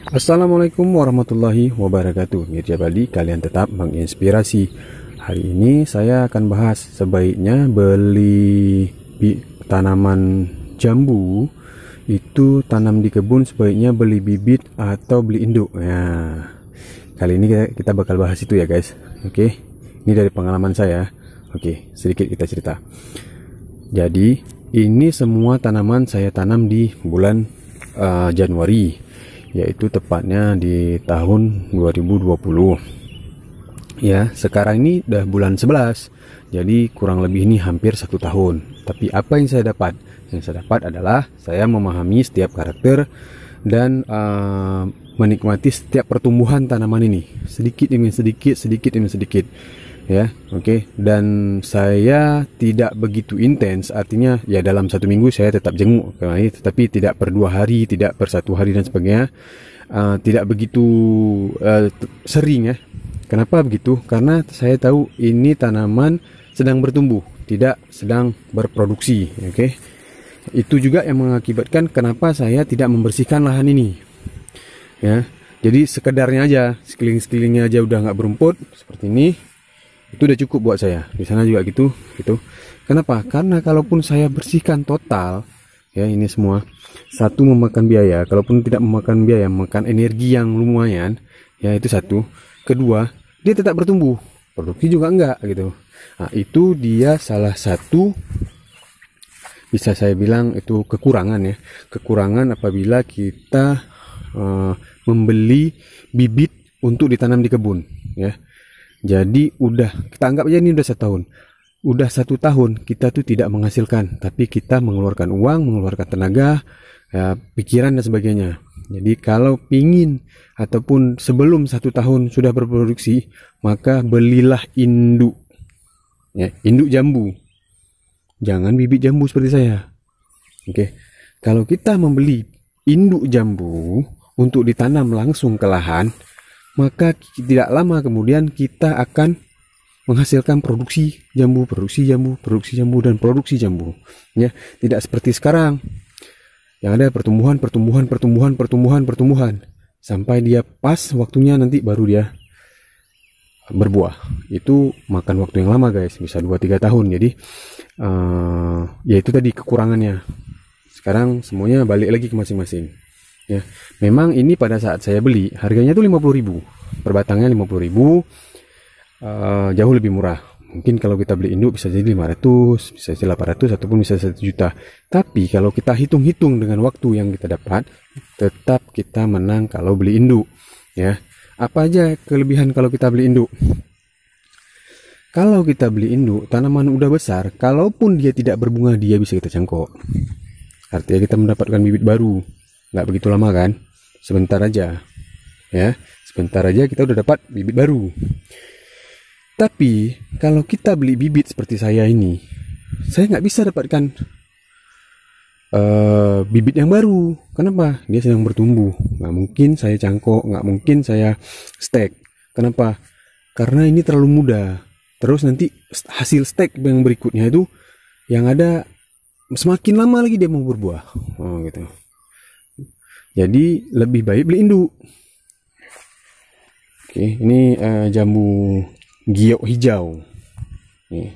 Assalamualaikum warahmatullahi wabarakatuh. Mirja Bali, kalian tetap menginspirasi. Hari ini saya akan bahas sebaiknya beli tanaman jambu itu tanam di kebun, sebaiknya beli bibit atau beli induk. Nah, kali ini kita bakal bahas itu ya guys. Oke, ini dari pengalaman saya. Oke, sedikit kita cerita. Jadi ini semua tanaman saya tanam di bulan Januari, yaitu tepatnya di tahun 2020 ya. Sekarang ini udah bulan 11, jadi kurang lebih ini hampir 1 tahun. Tapi apa yang saya dapat? Yang saya dapat adalah saya memahami setiap karakter dan menikmati setiap pertumbuhan tanaman ini, sedikit demi sedikit, sedikit demi sedikit ya. Oke, dan saya tidak begitu intens, artinya ya dalam 1 minggu saya tetap jenguk, tetapi tidak per 2 hari, tidak per 1 hari dan sebagainya. Tidak begitu sering ya. Kenapa begitu? Karena saya tahu ini tanaman sedang bertumbuh, tidak sedang berproduksi. Oke, itu juga yang mengakibatkan kenapa saya tidak membersihkan lahan ini ya. Jadi sekedarnya aja, sekeliling-sekelilingnya aja udah nggak berumput seperti ini, itu udah cukup buat saya. Di sana juga gitu. Kenapa? Karena kalaupun saya bersihkan total ya, ini semua, satu memakan biaya, kalaupun tidak memakan biaya, memakan energi yang lumayan ya, itu satu. Kedua, dia tetap bertumbuh, produksi juga enggak gitu. Nah, itu dia salah satu, bisa saya bilang itu kekurangan ya. Kekurangan apabila kita membeli bibit untuk ditanam di kebun ya. Jadi udah, kita anggap aja ini udah 1 tahun. Udah 1 tahun kita tuh tidak menghasilkan, tapi kita mengeluarkan uang, mengeluarkan tenaga, ya, pikiran dan sebagainya. Jadi kalau pingin ataupun sebelum 1 tahun sudah berproduksi, maka belilah induk ya, induk jambu. Jangan bibit jambu seperti saya. Oke. Kalau kita membeli induk jambu untuk ditanam langsung ke lahan, maka tidak lama kemudian kita akan menghasilkan produksi jambu, dan produksi jambu ya. Tidak seperti sekarang yang ada pertumbuhan sampai dia pas waktunya, nanti baru dia berbuah. Itu makan waktu yang lama guys, bisa 2-3 tahun. Jadi ya itu tadi kekurangannya. Sekarang semuanya balik lagi ke masing-masing ya. Memang ini pada saat saya beli harganya tuh 50.000 per batangnya, 50.000, jauh lebih murah. Mungkin kalau kita beli induk bisa jadi 500, bisa jadi 800, ataupun bisa 1 juta. Tapi kalau kita hitung-hitung dengan waktu yang kita dapat, tetap kita menang kalau beli induk ya. Apa aja kelebihan kalau kita beli induk? Kalau kita beli induk, tanaman udah besar, kalaupun dia tidak berbunga, dia bisa kita cangkok. Artinya kita mendapatkan bibit baru. Nggak begitu lama kan, sebentar aja ya, sebentar aja kita udah dapat bibit baru. Tapi kalau kita beli bibit seperti saya ini, saya nggak bisa dapatkan bibit yang baru. Kenapa? Dia sedang bertumbuh, nggak mungkin saya cangkok, nggak mungkin saya stek. Kenapa? Karena ini terlalu muda. Terus nanti hasil stek yang berikutnya itu yang ada semakin lama lagi dia mau berbuah. Gitu. Jadi lebih baik beli induk. Oke, ini jambu giok hijau. Nih.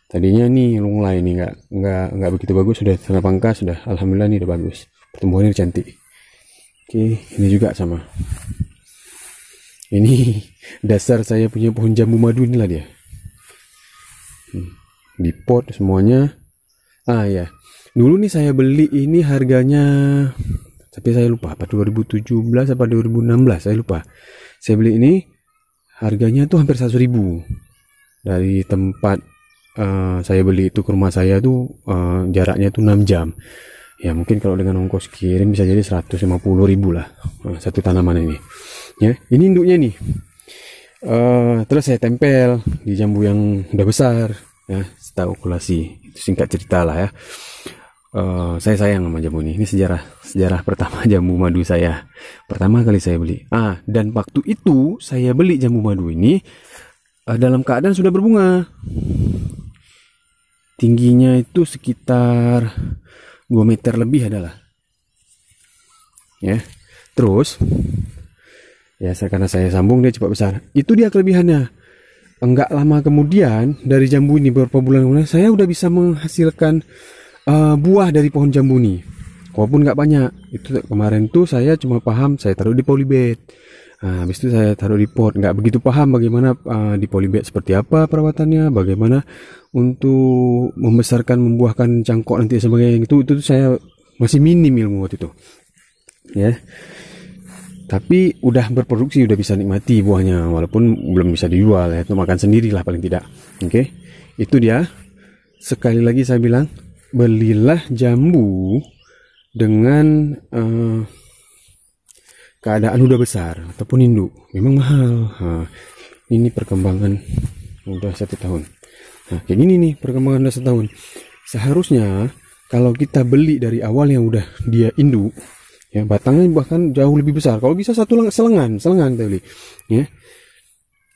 Tadinya nih lunglai nih nggak begitu bagus, sudah setengah pangkas, sudah alhamdulillah nih udah bagus. Pertumbuhannya cantik. Oke, ini juga sama. Ini dasar saya punya pohon jambu madu, inilah dia. Di pot semuanya. Ya. Dulu nih saya beli ini harganya, tapi saya lupa apa 2017 apa 2016, saya lupa. Saya beli ini harganya tuh hampir 100.000. Dari tempat saya beli itu ke rumah saya tuh jaraknya tuh 6 jam. Ya mungkin kalau dengan ongkos kirim bisa jadi 150.000 lah satu tanaman ini. Ya, ini induknya nih. Terus saya tempel di jambu yang udah besar ya, setelah okulasi. Itu singkat cerita lah ya. Saya sayang sama jambu ini. Ini sejarah pertama jambu madu saya. Pertama kali saya beli. Dan waktu itu saya beli jambu madu ini dalam keadaan sudah berbunga. Tingginya itu sekitar 2 meter lebih adalah. Ya. Terus ya karena saya sambung dia cepat besar. Itu dia kelebihannya. Enggak lama kemudian dari jambu ini, beberapa bulan kemudian saya udah bisa menghasilkan buah dari pohon jambu ini. Walaupun nggak banyak. Itu kemarin tuh saya cuma paham saya taruh di polybag. Habis itu saya taruh di pot. Nggak begitu paham bagaimana di polybag seperti apa perawatannya, bagaimana untuk membesarkan, membuahkan cangkok nanti sebagainya. Itu saya masih minim ilmu waktu itu. Ya. Tapi udah berproduksi, udah bisa nikmati buahnya, walaupun belum bisa dijual ya, itu makan sendirilah paling tidak. Oke, itu dia. Sekali lagi saya bilang, belilah jambu dengan keadaan udah besar ataupun induk, memang mahal. Ini perkembangan udah 1 tahun. Kayak gini nih perkembangan udah 1 tahun. Seharusnya kalau kita beli dari awal yang udah dia induk, ya batangnya bahkan jauh lebih besar. Kalau bisa satu selengan kita beli, ya.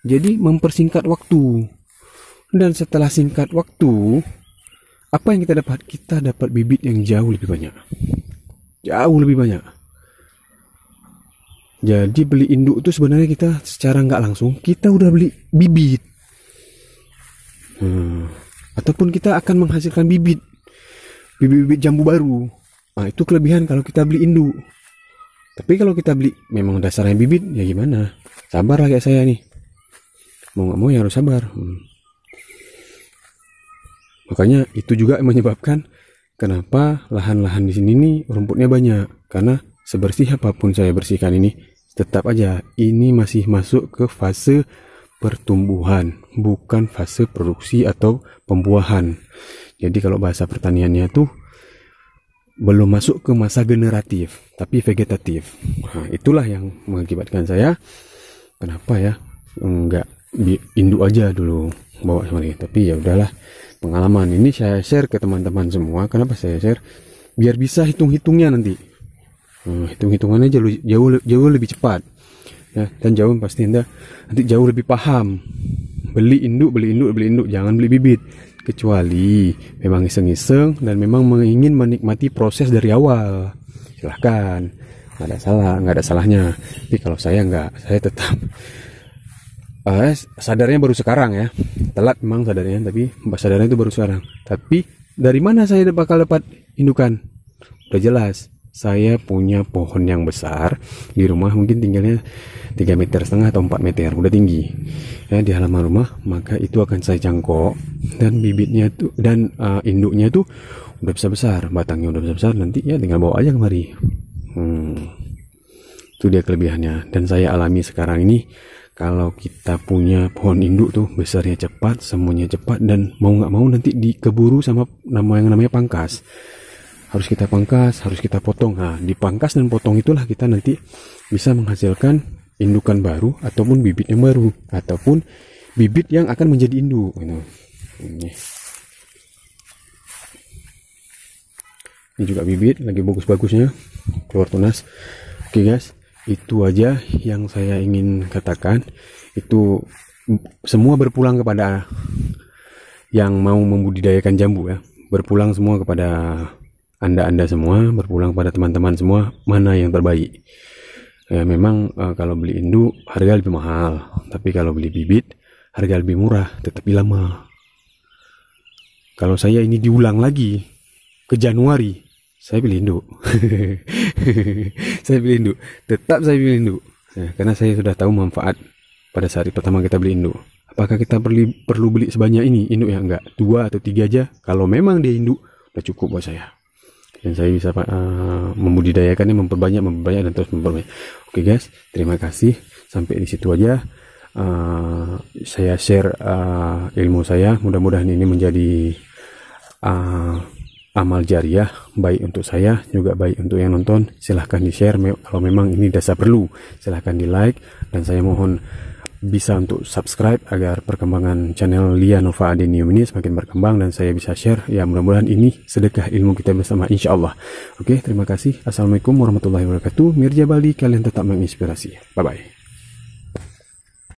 Jadi mempersingkat waktu. Dan setelah singkat waktu, apa yang kita dapat? Kita dapat bibit yang jauh lebih banyak. Jauh lebih banyak. Jadi beli induk itu sebenarnya kita secara nggak langsung kita udah beli bibit. Ataupun kita akan menghasilkan bibit jambu baru. Itu kelebihan kalau kita beli induk. Tapi kalau kita beli memang dasarnya bibit, ya gimana? Sabar lah kayak saya nih. Mau nggak mau ya harus sabar. Makanya itu juga menyebabkan kenapa lahan-lahan di sini nih rumputnya banyak. Karena sebersih apapun saya bersihkan ini, tetap aja ini masih masuk ke fase pertumbuhan, bukan fase produksi atau pembuahan. Jadi kalau bahasa pertaniannya tuh belum masuk ke masa generatif, tapi vegetatif. Itulah yang mengakibatkan saya kenapa ya enggak induk aja dulu bawa semuanya. Tapi ya udahlah, pengalaman ini saya share ke teman-teman semua. Kenapa saya share? Biar bisa hitung-hitungnya nanti. Hitung-hitungannya jauh lebih cepat. Ya, dan jauh pasti nanti jauh lebih paham. Beli induk, jangan beli bibit. Kecuali memang iseng-iseng dan memang ingin menikmati proses dari awal, silahkan, nggak ada salahnya. Tapi kalau saya nggak, saya tetap sadarnya baru sekarang ya, telat memang sadarnya, tapi sadarnya itu baru sekarang. Tapi dari mana saya bakal dapat indukan? Udah jelas, saya punya pohon yang besar di rumah, mungkin tinggalnya 3,5 meter atau 4 meter, udah tinggi ya di halaman rumah. Maka itu akan saya cangkok, dan bibitnya tuh dan induknya tuh udah bisa besar, batangnya udah bisa besar, nanti ya tinggal bawa aja kemari. Itu dia kelebihannya. Dan saya alami sekarang ini, kalau kita punya pohon induk tuh besarnya cepat, semuanya cepat, dan mau nggak mau nanti dikeburu sama yang namanya pangkas. Harus kita pangkas, harus kita potong. Dipangkas dan potong itulah kita nanti bisa menghasilkan indukan baru, ataupun bibit yang baru, ataupun bibit yang akan menjadi induk. Ini juga bibit lagi bagus-bagusnya, keluar tunas. Oke guys, itu aja yang saya ingin katakan. Itu semua berpulang kepada yang mau membudidayakan jambu ya. Berpulang semua kepada Anda semua, berpulang pada teman-teman semua, mana yang terbaik. Ya memang kalau beli induk harga lebih mahal, tapi kalau beli bibit harga lebih murah, tetapi lama. Kalau saya ini diulang lagi ke Januari, saya pilih induk. Saya pilih induk, tetap saya pilih induk. Karena saya sudah tahu manfaat pada saat pertama kita beli induk. Apakah kita perlu beli sebanyak ini induk ya? Enggak, 2 atau 3 aja. Kalau memang dia induk, udah cukup buat saya. Dan saya bisa membudidayakannya, memperbanyak dan terus memperbanyak. Oke guys, terima kasih. Sampai di situ aja saya share ilmu saya. Mudah-mudahan ini menjadi amal jariah, baik untuk saya juga baik untuk yang nonton. Silahkan di share kalau memang ini dasar perlu. Silahkan di like, dan saya mohon bisa untuk subscribe agar perkembangan channel Lia Nova Adenium ini semakin berkembang dan saya bisa share. Ya mudah-mudahan ini sedekah ilmu kita bersama, insya Allah. Oke, terima kasih. Assalamualaikum warahmatullahi wabarakatuh. Mirja Bali, kalian tetap menginspirasi. Bye bye.